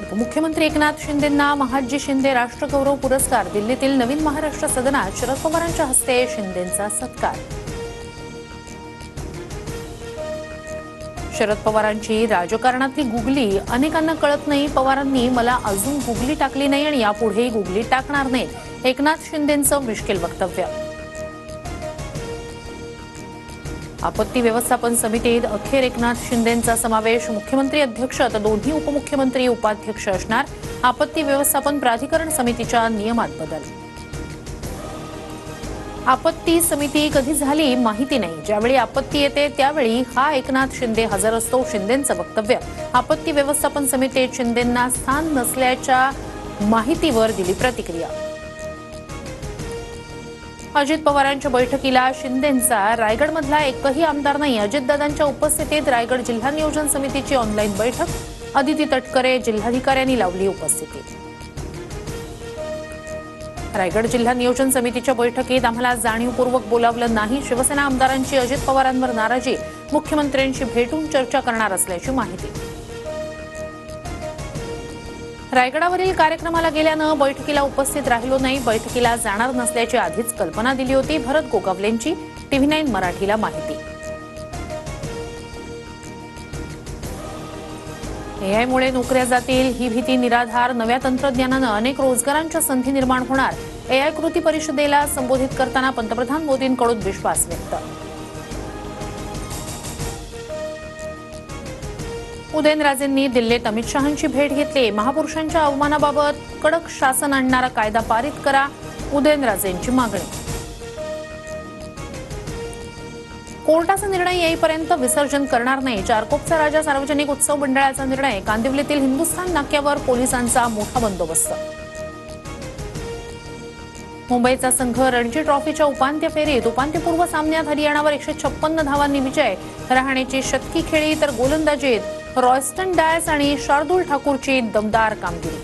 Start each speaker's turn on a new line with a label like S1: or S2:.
S1: उपमुख्यमंत्री एकनाथ शिंदेंना महादजी शिंदे राष्ट्रगौरव पुरस्कार. दिल्लीतील नवीन महाराष्ट्र सदनात शरद पवारांच्या हस्ते शिंदेंचा सत्कार. शरद पवारांची राजकारणातली गुगली अनेकांना कळत नाही. पवारांनी मला अजून गुगली टाकली नाही आणि यापुढेही गुगली टाकणार नाही. एकनाथ शिंदेंचं मिश्किल वक्तव्य. आपत्ती व्यवस्थापन समितीत अखेर एकनाथ शिंदेंचा समावेश. मुख्यमंत्री अध्यक्ष तर दोन्ही उपमुख्यमंत्री उपाध्यक्ष असणार. आपत्ती व्यवस्थापन प्राधिकरण समितीच्या नियमात बदल. आपत्ती समिती कधी झाली माहिती नाही. ज्यावेळी आपत्ती येते त्यावेळी हा एकनाथ शिंदे हजर असतो. शिंदेंचं वक्तव्य. आपत्ती व्यवस्थापन समितीत शिंदेंना स्थान नसल्याच्या माहितीवर दिली प्रतिक्रिया. अजित पवारांच्या बैठकीला शिंदेंचा. रायगडमधला एकही आमदार नाही. अजितदादांच्या उपस्थितीत रायगड जिल्हा नियोजन समितीची ऑनलाईन बैठक. अदिती तटकरे जिल्हाधिकाऱ्यांनी लावली उपस्थिती. रायगड जिल्हा नियोजन समितीच्या बैठकीत आम्हाला जाणीवपूर्वक बोलावलं नाही. शिवसेना आमदारांची अजित पवारांवर नाराजी. मुख्यमंत्र्यांशी भेटून चर्चा करणार असल्याची माहिती. रायगडावरील कार्यक्रमाला गेल्यानं बैठकीला उपस्थित राहिलो नाही. बैठकीला जाणार नसल्याची आधीच कल्पना दिली होती. भरत गोगावलेंची TV9 मराठीला माहिती. एआयमुळे नोकऱ्या जातील ही भीती निराधार. नव्या तंत्रज्ञानानं अनेक रोजगारांच्या संधी निर्माण होणार. एआय कृती परिषदेला संबोधित करताना पंतप्रधान मोदींकडून विश्वास व्यक्त. उदयनराजेंनी दिल्लीत अमित शहांची भेट घेतली. महापुरुषांच्या अवमानाबाबत कडक शासन आणणारा कायदा पारित करा. उदयनराजेंची मागणी. कोर्टाचा निर्णय येईपर्यंत विसर्जन करणार नाही. चारकोपचा राजा सार्वजनिक उत्सव मंडळाचा निर्णय. कांदिवलीतील हिंदुस्थान नाक्यावर पोलिसांचा मोठा बंदोबस्त. मुंबईचा संघ रणजी ट्रॉफीच्या उपांत्य फेरीत. उपांत्यपूर्व सामन्यात हरियाणावर 156 धावांनी विजय. रहाणेची शतकी खेळी तर गोलंदाजीत रॉयस्टन डायस आणि शार्दुल ठाकूरची दमदार कामगिरी.